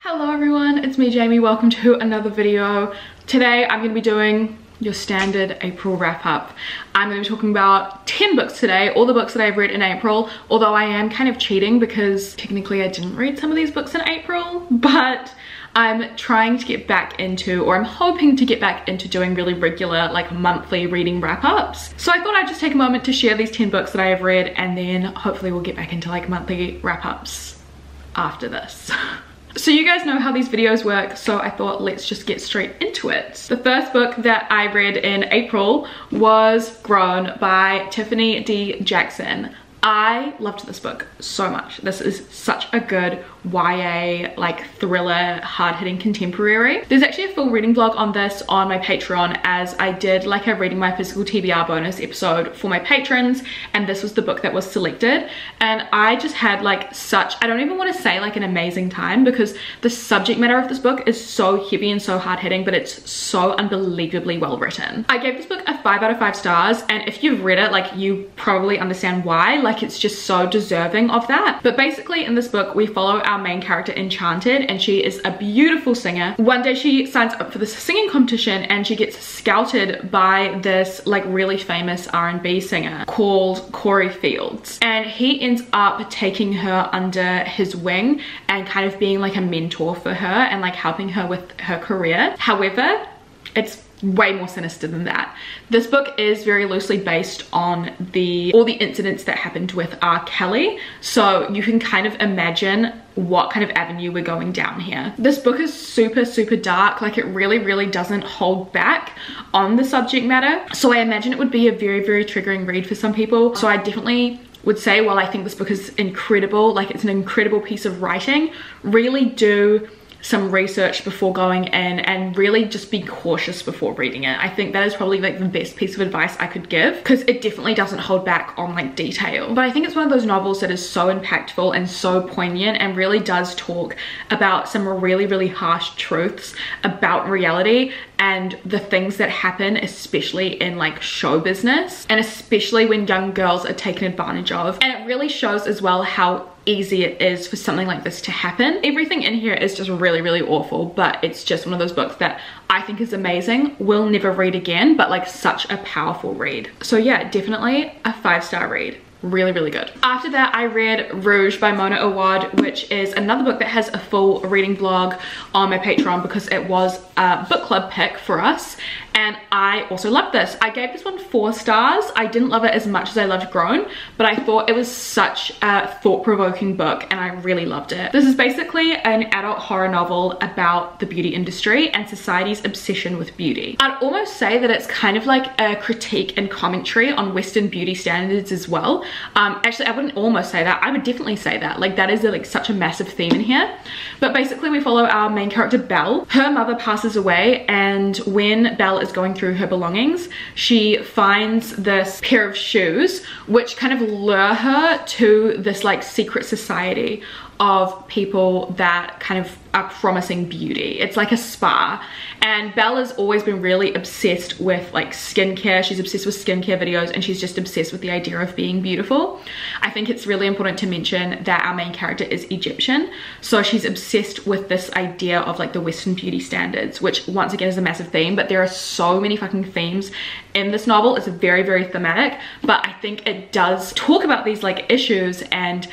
Hello everyone, it's me Jamie. Welcome to another video. Today I'm going to be doing your standard April wrap up. I'm going to be talking about 10 books today, all the books that I've read in April, although I am kind of cheating because technically I didn't read some of these books in April, but I'm trying to get back into, or I'm hoping to get back into doing really regular, like monthly reading wrap-ups. So I thought I'd just take a moment to share these 10 books that I have read, and then hopefully we'll get back into like monthly wrap-ups after this. So you guys know how these videos work, so I thought let's just get straight into it. The first book that I read in April was Grown by Tiffany D. Jackson. I loved this book so much. This is such a good YA, like thriller, hard-hitting contemporary. There's actually a full reading vlog on this on my Patreon, as I did like a reading my physical TBR bonus episode for my patrons, and this was the book that was selected. And I just had like such, I don't even want to say like an amazing time, because the subject matter of this book is so heavy and so hard-hitting, but it's so unbelievably well written. I gave this book a 5 out of 5 stars, and if you've read it, like you probably understand why. Like it's just so deserving of that. But basically in this book we follow our main character Enchanted, and she is a beautiful singer. One day she signs up for this singing competition and she gets scouted by this like really famous R&B singer called Corey Fields, and he ends up taking her under his wing and kind of being like a mentor for her and like helping her with her career. However, it's way more sinister than that. This book is very loosely based on all the incidents that happened with R. Kelly, so you can kind of imagine what kind of avenue we're going down here. This book is super dark. Like it really doesn't hold back on the subject matter, so I imagine it would be a very triggering read for some people. So I definitely would say, while I think this book is incredible, like it's an incredible piece of writing, really do some research before going in and really just be cautious before reading it. I think that is probably like the best piece of advice I could give, because it definitely doesn't hold back on like detail. But I think it's one of those novels that is so impactful and so poignant and really does talk about some really harsh truths about reality and the things that happen, especially in like show business, and especially when young girls are taken advantage of. And it really shows as well how easy it is for something like this to happen. Everything in here is just really awful, but it's just one of those books that I think is amazing. Will never read again, but like such a powerful read. So yeah, definitely a 5-star read. Really good. After that I read Rouge by Mona Awad, which is another book that has a full reading vlog on my Patreon because it was a book club pick for us, and I also loved this. I gave this one 4 stars. I didn't love it as much as I loved Grown, but I thought it was such a thought-provoking book and I really loved it. This is basically an adult horror novel about the beauty industry and society's obsession with beauty. I'd almost say that it's kind of like a critique and commentary on Western beauty standards as well. Actually, I wouldn't almost say that. I would definitely say that. Like that is like such a massive theme in here. But basically we follow our main character Belle. Her mother passes away, and when Belle is going through her belongings, she finds this pair of shoes which kind of lure her to this like secret society of people that kind of are promising beauty. It's like a spa, and Belle has always been really obsessed with like skincare. She's obsessed with skincare videos, and she's just obsessed with the idea of being beautiful. I think it's really important to mention that our main character is Egyptian, so she's obsessed with this idea of like the Western beauty standards, which once again is a massive theme, but there are so many fucking themes in this novel. It's very thematic, but I think it does talk about these like issues and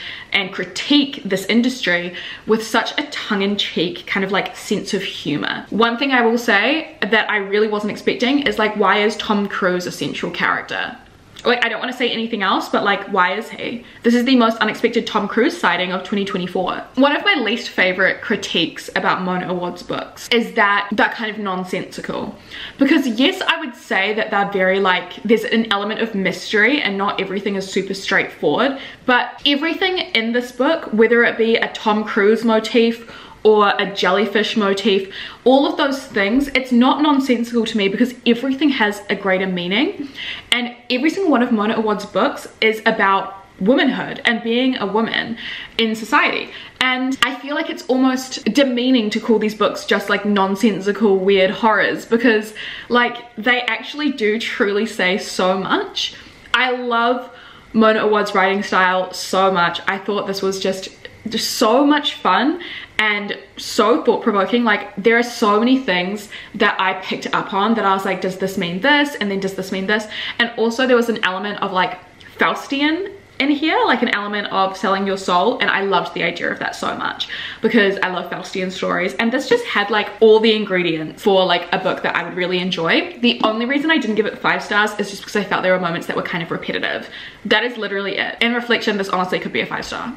critique this industry with such a tongue-in-cheek kind of like sense of humor. One thing I will say that I really wasn't expecting is like, why is Tom Cruise a central character? Like, I don't want to say anything else, but like, why is he? This is the most unexpected Tom Cruise sighting of 2024. One of my least favorite critiques about Mona Awad's books is that they're kind of nonsensical. Because yes, I would say that they're very like, there's an element of mystery and not everything is super straightforward, but everything in this book, whether it be a Tom Cruise motif or a jellyfish motif, all of those things, it's not nonsensical to me because everything has a greater meaning. And every single one of Mona Awad's books is about womanhood and being a woman in society. And I feel like it's almost demeaning to call these books just like nonsensical weird horrors, because like they actually do truly say so much. I love Mona Awad's writing style so much. I thought this was just so much fun, and so thought-provoking. Like, there are so many things that I picked up on that I was like, does this mean this? And then does this mean this? And also there was an element of like Faustian in here, like an element of selling your soul, and I loved the idea of that so much because I love Faustian stories, and this just had like all the ingredients for like a book that I would really enjoy. The only reason I didn't give it 5 stars is just because I felt there were moments that were kind of repetitive. That is literally it. In reflection, this honestly could be a 5-star.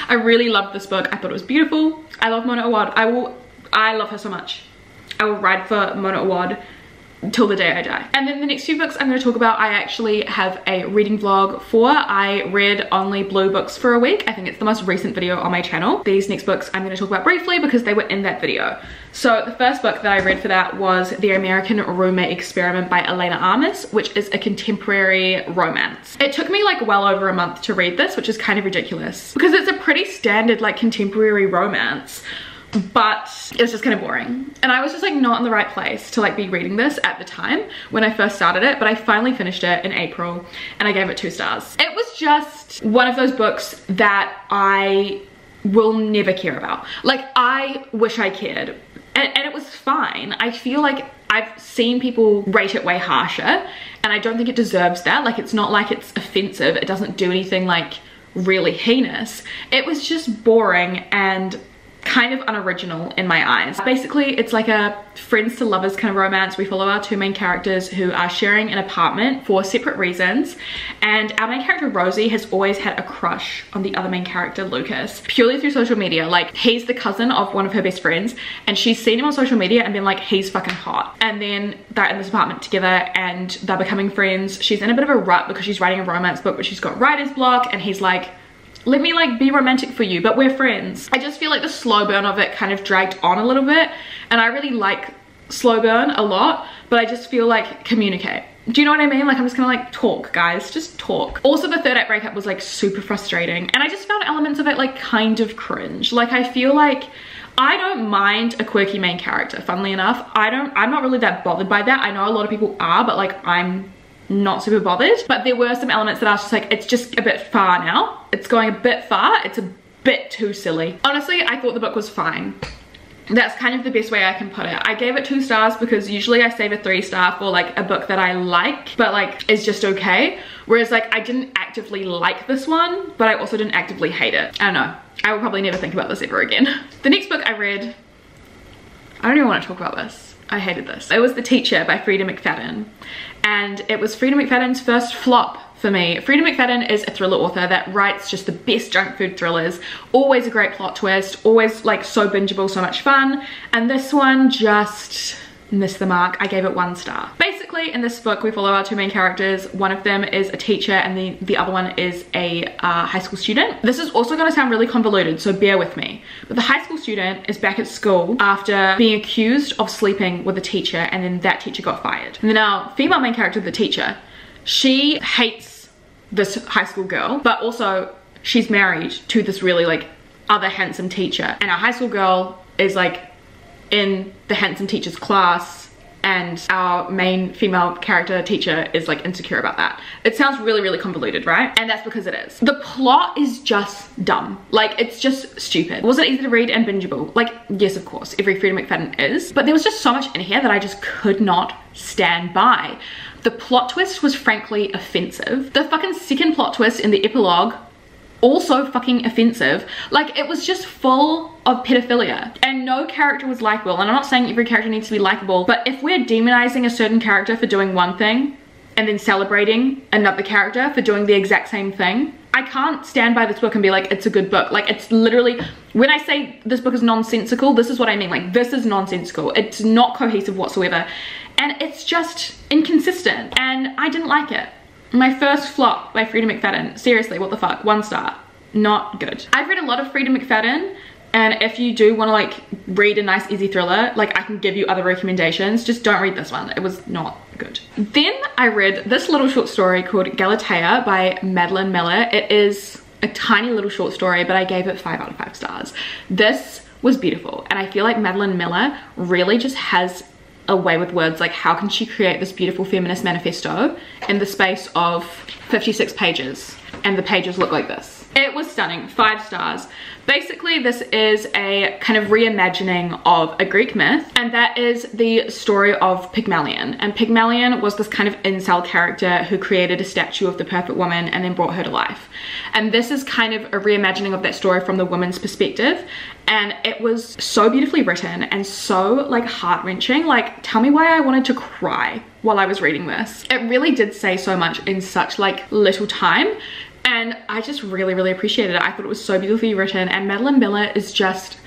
I really loved this book. I thought it was beautiful. I love Mona Awad. I love her so much. I will ride for Mona Awad till the day I die. And then the next few books I'm going to talk about, I actually have a reading vlog for. I read only blue books for a week. I think it's the most recent video on my channel. These next books I'm going to talk about briefly because they were in that video. So the first book that I read for that was The American Roommate Experiment by Elena Armas, which is a contemporary romance. It took me like well over a month to read this, which is kind of ridiculous because it's a pretty standard like contemporary romance, but it was just kind of boring, and I was just like not in the right place to like be reading this at the time when I first started it. But I finally finished it in April and I gave it 2 stars. It was just one of those books that I will never care about. Like, I wish I cared, and it was fine. I feel like I've seen people rate it way harsher, and I don't think it deserves that. Like, it's not like it's offensive, it doesn't do anything like really heinous. It was just boring and kind of unoriginal in my eyes. Basically, it's like a friends to lovers kind of romance. We follow our 2 main characters who are sharing an apartment for separate reasons, and our main character Rosie has always had a crush on the other main character Lucas, purely through social media. Like, he's the cousin of one of her best friends, and she's seen him on social media and been like, he's fucking hot. And then they're in this apartment together and they're becoming friends. She's in a bit of a rut because she's writing a romance book, but she's got writer's block, and he's like, let me like be romantic for you, but we're friends. I just feel like the slow burn of it kind of dragged on a little bit, and I really like slow burn a lot, but I just feel like communicate. Do you know what I mean? Like, I'm just gonna like talk, guys, just talk. Also, the 3rd act breakup was like super frustrating, and I just found elements of it like kind of cringe. Like, I feel like I don't mind a quirky main character, funnily enough. I'm not really that bothered by that. I know a lot of people are, but like, I'm not super bothered. But there were some elements that I was just like, it's just a bit far now. It's going a bit far. It's a bit too silly. Honestly, I thought the book was fine. That's kind of the best way I can put it. I gave it 2 stars because usually I save a 3-star for like a book that I like, but like is just okay. Whereas like, I didn't actively like this one, but I also didn't actively hate it. I don't know. I will probably never think about this ever again. The next book I read, I don't even want to talk about this. I hated this. It was The Teacher by Freida McFadden. And it was Freida McFadden's first flop for me. Freida McFadden is a thriller author that writes just the best junk food thrillers. Always a great plot twist, always like so bingeable, so much fun. And this one just missed the mark. I gave it 1 star. Basically, in this book, we follow our 2 main characters. One of them is a teacher and the other one is a high school student. This is also gonna sound really convoluted, so bear with me. But the high school student is back at school after being accused of sleeping with a teacher, and then that teacher got fired. And then our female main character, the teacher, she hates this high school girl, but also she's married to this really like other handsome teacher. And our high school girl is like in the handsome teacher's class, and our main female character teacher is like insecure about that. It sounds really, really convoluted, right? And that's because it is. The plot is just dumb. Like, it's just stupid. Was it easy to read and bingeable? Like, yes, of course, every Freida McFadden is, but there was just so much in here that I just could not stand by. The plot twist was frankly offensive. The fucking second plot twist in the epilogue, also fucking offensive. Like, it was just full of pedophilia, and no character was likable. And I'm not saying every character needs to be likable, but if we're demonizing a certain character for doing one thing and then celebrating another character for doing the exact same thing, I can't stand by this book and be like, it's a good book. Like, it's literally, when I say this book is nonsensical, this is what I mean. Like, this is nonsensical. It's not cohesive whatsoever, and it's just inconsistent, and I didn't like it. My first flop by Freida McFadden. Seriously, what the fuck? 1 star. Not good. I've read a lot of Freida McFadden, and if you do want to like read a nice easy thriller, like, I can give you other recommendations. Just don't read this one. It was not good. Then I read this little short story called Galatea by Madeline Miller. It is a tiny little short story, but I gave it 5 out of 5 stars. This was beautiful, and I feel like Madeline Miller really just has a way with words. Like, how can she create this beautiful feminist manifesto in the space of 56 pages, and the pages look like this? It was stunning, 5 stars. Basically, this is a kind of reimagining of a Greek myth, and that is the story of Pygmalion. And Pygmalion was this kind of incel character who created a statue of the perfect woman and then brought her to life. And this is kind of a reimagining of that story from the woman's perspective. And it was so beautifully written and so like heart-wrenching. Like, tell me why I wanted to cry while I was reading this. It really did say so much in such like little time. And I just really appreciated it. I thought it was so beautifully written, and Madeline Miller is just,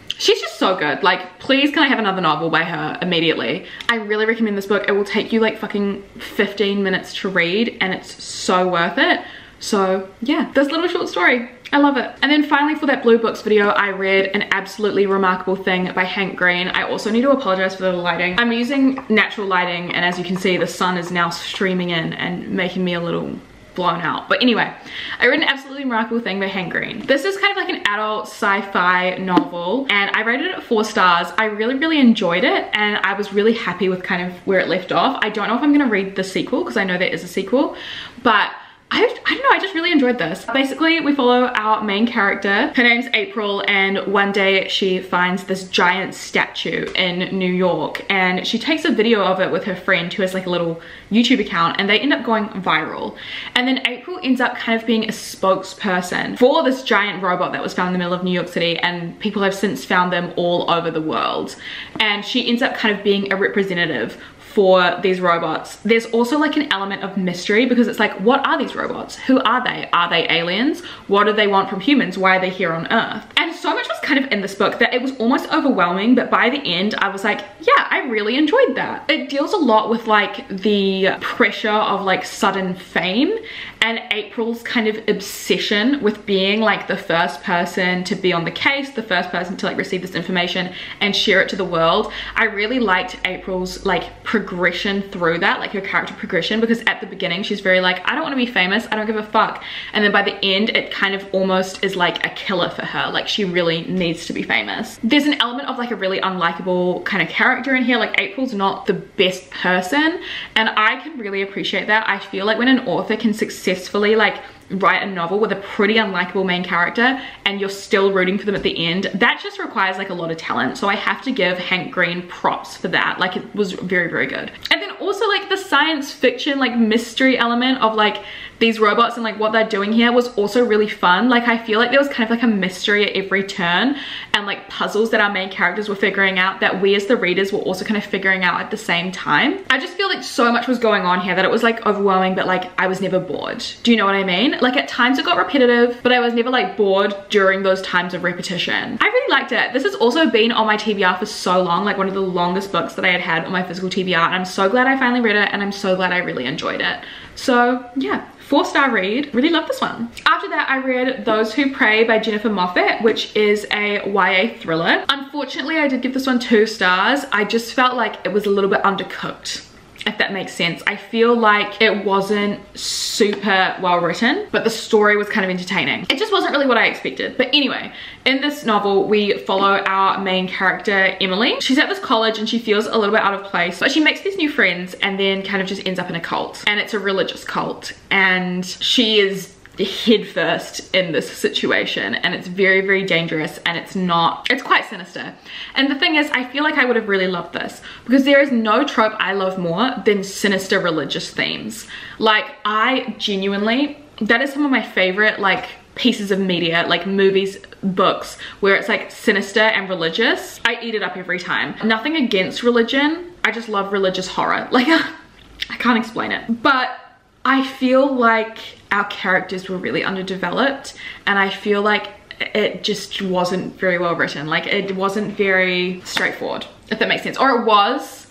she's just so good. Like, please can I have another novel by her immediately? I really recommend this book. It will take you like fucking 15 minutes to read, and it's so worth it. So yeah, this little short story, I love it. And then finally, for that Blue Books video, I read An Absolutely Remarkable Thing by Hank Green. I also need to apologize for the lighting. I'm using natural lighting, and as you can see, the sun is now streaming in and making me a little blown out. But anyway, I read An Absolutely Remarkable Thing by Hank Green. This is kind of like an adult sci-fi novel, and I rated it 4 stars. I really enjoyed it, and I was really happy with kind of where it left off. I don't know if I'm gonna read the sequel, because I know there is a sequel, but I don't know, I just really enjoyed this. Basically, we follow our main character. Her name's April, and one day she finds this giant statue in New York, and she takes a video of it with her friend who has like a little YouTube account, and they end up going viral. And then April ends up kind of being a spokesperson for this giant robot that was found in the middle of New York City, and people have since found them all over the world. And she ends up kind of being a representative for these robots. There's also like an element of mystery, because it's like, what are these robots? Who are they? Are they aliens? What do they want from humans? Why are they here on Earth? And so much was kind of in this book that it was almost overwhelming, but by the end I was like, yeah, I really enjoyed that. It deals a lot with like the pressure of like sudden fame, and April's kind of obsession with being like the first person to be on the case, the first person to like receive this information and share it to the world. I really liked April's like progression through that, like her character progression, because at the beginning she's very like, I don't want to be famous, I don't give a fuck, and then by the end it kind of almost is like a killer for her. Like, she really needs to be famous. There's an element of like a really unlikable kind of character in here. Like, April's not the best person, and I can really appreciate that. I feel like when an author can successfully like write a novel with a pretty unlikable main character and you're still rooting for them at the end, that just requires like a lot of talent. So I have to give Hank Green props for that. Like, it was very good. And then also like the science fiction like mystery element of like these robots and like what they're doing here was also really fun. Like, I feel like there was kind of like a mystery at every turn, and like puzzles that our main characters were figuring out that we as the readers were also kind of figuring out at the same time. I just feel like so much was going on here that it was like overwhelming, but like I was never bored. Do you know what I mean? Like, at times it got repetitive, but I was never like bored during those times of repetition. I really liked it. This has also been on my TBR for so long, like one of the longest books that I had on my physical TBR, and I'm so glad I finally read it, and I'm so glad I really enjoyed it. So yeah, 4-star read. Really love this one. After that, I read Those Who Pray by Jennifer Moffat, which is a YA thriller. Unfortunately, I did give this one 2 stars. I just felt like it was a little bit undercooked, if that makes sense. I feel like it wasn't super well written, but the story was kind of entertaining. It just wasn't really what I expected. But anyway, in this novel, we follow our main character, Emily. She's at this college and she feels a little bit out of place, but she makes these new friends and then kind of just ends up in a cult. And it's a religious cult, and she is head first in this situation, and it's very dangerous, and it's quite sinister. And the thing is, I feel like I would have really loved this, because there is no trope I love more than sinister religious themes. Like, I genuinely, that is some of my favorite like pieces of media, like movies, books, where it's like sinister and religious. I eat it up every time. Nothing against religion, I just love religious horror. Like, I can't explain it, but I feel like our characters were really underdeveloped, and I feel like it just wasn't very well written. Like, it wasn't very straightforward, if that makes sense. Or it was,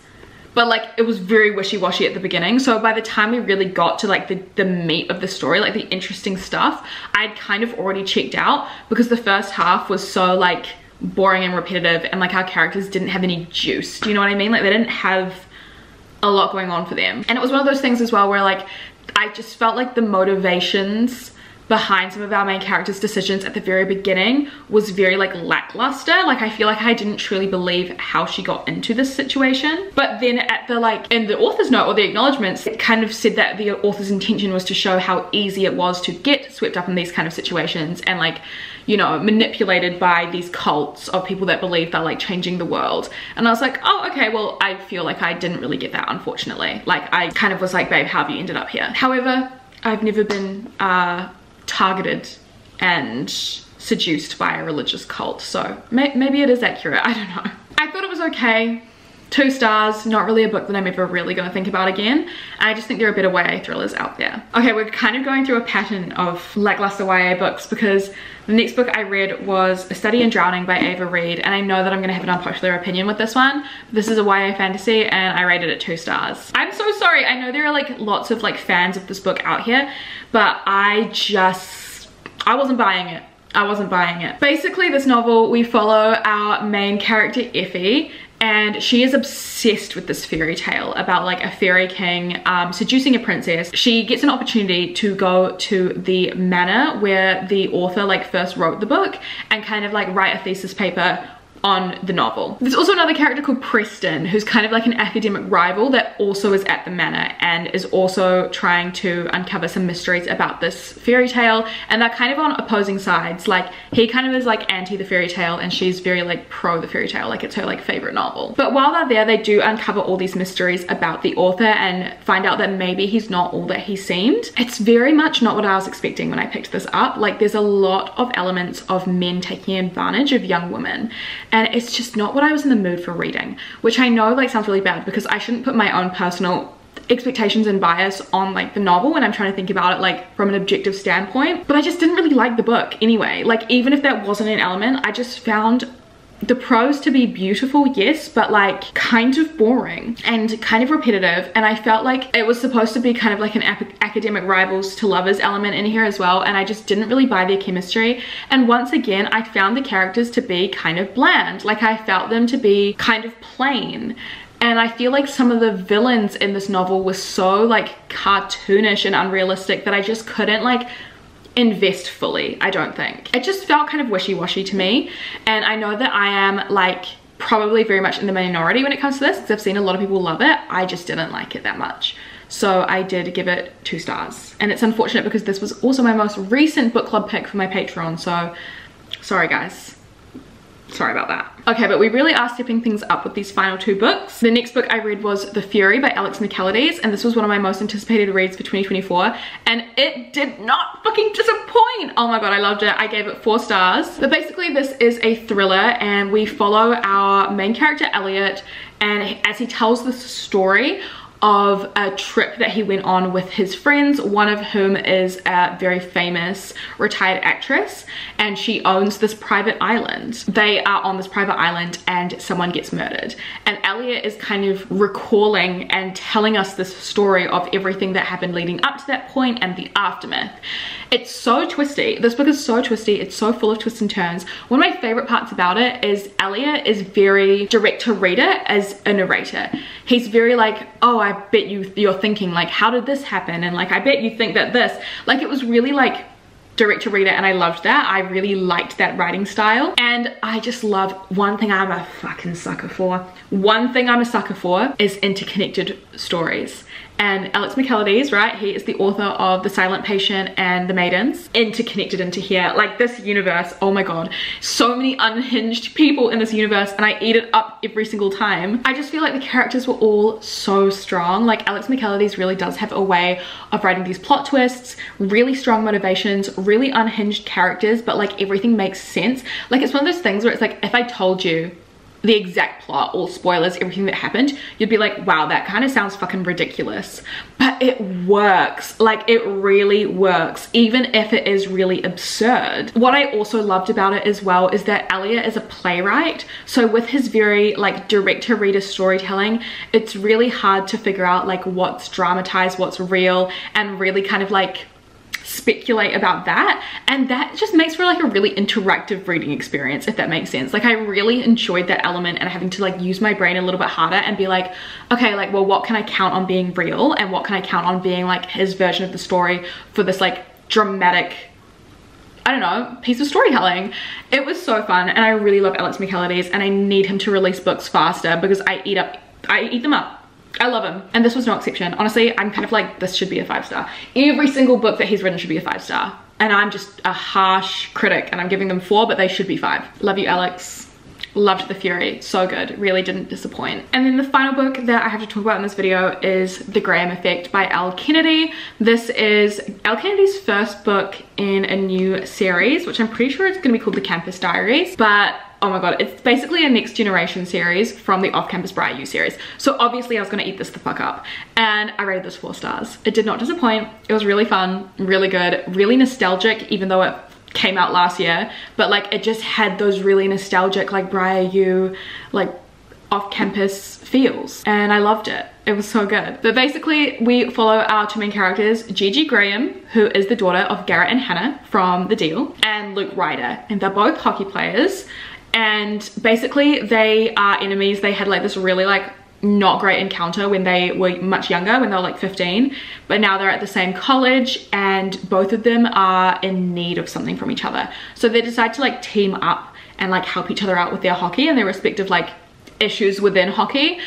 but like it was very wishy-washy at the beginning. So by the time we really got to like the meat of the story, like the interesting stuff, I'd kind of already checked out, because the first half was so like boring and repetitive, and like our characters didn't have any juice. Do you know what I mean? Like, they didn't have a lot going on for them. And it was one of those things as well where like I just felt like the motivations behind some of our main characters' decisions at the very beginning was very like lackluster. Like I feel like I didn't truly believe how she got into this situation. But then at the like in the author's note or the acknowledgements, it kind of said that the author's intention was to show how easy it was to get swept up in these kind of situations and like, you know, manipulated by these cults of people that believe they're like changing the world. And I was like, oh, okay, well, I feel like I didn't really get that, unfortunately. Like I kind of was like, babe, how have you ended up here? However, I've never been targeted and seduced by a religious cult, so maybe it is accurate, I don't know. I thought it was okay. 2 stars, not really a book that I'm ever really gonna think about again. I just think there are better YA thrillers out there. Okay, we're kind of going through a pattern of lackluster YA books because the next book I read was A Study in Drowning by Ava Reid, and I know that I'm gonna have an unpopular opinion with this one. This is a YA fantasy and I rated it 2 stars. I'm so sorry, I know there are like lots of like fans of this book out here, but I wasn't buying it. I wasn't buying it. Basically, this novel, we follow our main character, Effie, and she is obsessed with this fairy tale about like a fairy king seducing a princess. She gets an opportunity to go to the manor where the author like first wrote the book and kind of like write a thesis paper on the novel. There's also another character called Preston who's kind of like an academic rival that also is at the manor and is also trying to uncover some mysteries about this fairy tale, and they're kind of on opposing sides. Like he kind of is like anti the fairy tale and she's very like pro the fairy tale, like it's her like favorite novel. But while they're there, they do uncover all these mysteries about the author and find out that maybe he's not all that he seemed. It's very much not what I was expecting when I picked this up. Like there's a lot of elements of men taking advantage of young women, and it's just not what I was in the mood for reading, which I know like sounds really bad because I shouldn't put my own personal expectations and bias on like the novel when I'm trying to think about it like from an objective standpoint, but I just didn't really like the book anyway. Like even if that wasn't an element, I just found the prose to be beautiful, yes, but like kind of boring and kind of repetitive, and I felt like it was supposed to be kind of like an academic rivals to lovers element in here as well, and I just didn't really buy their chemistry. And once again, I found the characters to be kind of bland. Like I felt them to be kind of plain. And I feel like some of the villains in this novel were so like cartoonish and unrealistic that I just couldn't like invest fully, I don't think. It just felt kind of wishy-washy to me, and I know that I am like probably very much in the minority when it comes to this because I've seen a lot of people love it. I just didn't like it that much, so I did give it 2 stars. And it's unfortunate because this was also my most recent book club pick for my Patreon, so sorry guys. Sorry about that. Okay, but we really are stepping things up with these final 2 books. The next book I read was The Fury by Alex McCallides, and this was one of my most anticipated reads for 2024, and it did not fucking disappoint. Oh my god, I loved it. I gave it 4 stars. But basically this is a thriller, and we follow our main character Elliot, and as he tells this story of a trip that he went on with his friends, one of whom is a very famous retired actress, and she owns this private island. They are on this private island and someone gets murdered, and Elliot is kind of recalling and telling us this story of everything that happened leading up to that point and the aftermath. It's so twisty. This book is so twisty. It's so full of twists and turns. One of my favorite parts about it is Elliot is very direct to reader as a narrator. He's very like, oh, I bet you're thinking like, how did this happen? And like, I bet you think that this, like, it was really like direct to reader, and I loved that. I really liked that writing style, and I just love one thing I'm a fucking sucker for. One thing I'm a sucker for is interconnected stories. And Alex McCallides, right, he is the author of The Silent Patient and The Maidens, interconnected into here. Like this universe, oh my god, so many unhinged people in this universe, and I eat it up every single time. I just feel like the characters were all so strong. Like Alex McCallides really does have a way of writing these plot twists, really strong motivations, really unhinged characters, but like everything makes sense. Like it's one of those things where it's like, if I told you the exact plot, all spoilers, everything that happened, you'd be like, wow, that kind of sounds fucking ridiculous. But it works. Like it really works, even if it is really absurd. What I also loved about it as well is that Elliot is a playwright, so with his very like direct to reader storytelling, it's really hard to figure out like what's dramatized, what's real, and really kind of like speculate about that, and that just makes for like a really interactive reading experience, if that makes sense. Like I really enjoyed that element and having to like use my brain a little bit harder and be like, okay, like, well, what can I count on being real and what can I count on being like his version of the story for this like dramatic I don't know, piece of storytelling. It was so fun, and I really love Alex Michaelides, and I need him to release books faster because I eat them up. I love him, and this was no exception. Honestly, I'm kind of like, this should be a 5-star. Every single book that he's written should be a 5-star, and I'm just a harsh critic and I'm giving them 4, but they should be 5. Love you, Alex. Loved The Fury, so good, really didn't disappoint. And then the final book that I have to talk about in this video is The Graham Effect by Elle Kennedy. This is Elle Kennedy's first book in a new series, which I'm pretty sure it's going to be called The Campus Diaries, but oh my god, it's basically a next generation series from the Off-Campus Briar U series. So obviously I was gonna eat this the fuck up, and I rated this 4 stars. It did not disappoint. It was really fun, really good, really nostalgic, even though it came out last year, but like it just had those really nostalgic like Briar U, like off-campus feels, and I loved it. It was so good. But basically we follow our 2 main characters, Gigi Graham, who is the daughter of Garrett and Hannah from The Deal, and Luke Ryder, and they're both hockey players. And basically they are enemies. They had like this really like not great encounter when they were much younger, when they were like 15, but now they're at the same college, and both of them are in need of something from each other. So they decide to like team up and like help each other out with their hockey and their respective like issues within hockey.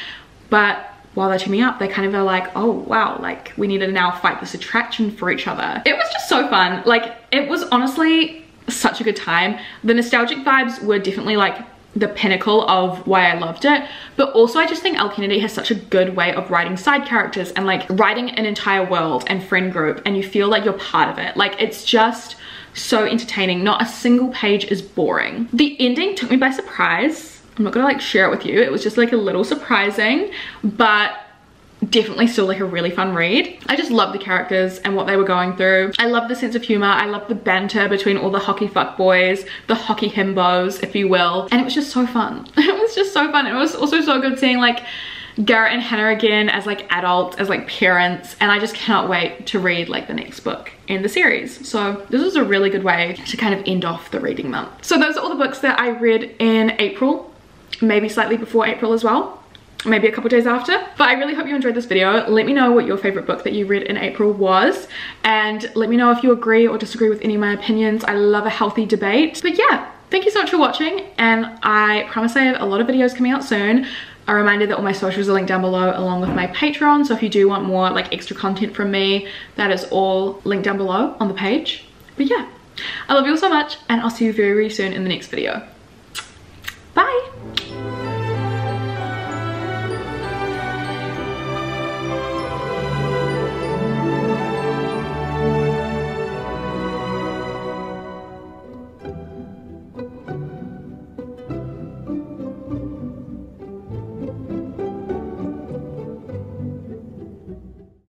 But while they're teaming up, they kind of are like, oh wow, like we need to now fight this attraction for each other. It was just so fun. Like it was honestly such a good time. The nostalgic vibes were definitely like the pinnacle of why I loved it, but also I just think Elle Kennedy has such a good way of writing side characters and like writing an entire world and friend group, and you feel like you're part of it. Like it's just so entertaining. Not a single page is boring. The ending took me by surprise. I'm not gonna like share it with you. It was just like a little surprising, but definitely still like a really fun read. I just love the characters and what they were going through. I love the sense of humor. I love the banter between all the hockey fuckboys, the hockey himbos, if you will. And it was just so fun. It was just so fun. It was also so good seeing like Garrett and Hannah again as like adults, as like parents, and I just cannot wait to read like the next book in the series. So this was a really good way to kind of end off the reading month. So those are all the books that I read in April, maybe slightly before April as well, maybe a couple days after. But I really hope you enjoyed this video. Let me know what your favorite book that you read in April was, and let me know if you agree or disagree with any of my opinions. I love a healthy debate. But yeah, thank you so much for watching, and I promise I have a lot of videos coming out soon. A reminder that all my socials are linked down below, along with my Patreon, so if you do want more like extra content from me, that is all linked down below on the page. But yeah, I love you all so much, and I'll see you very, very soon in the next video. Bye!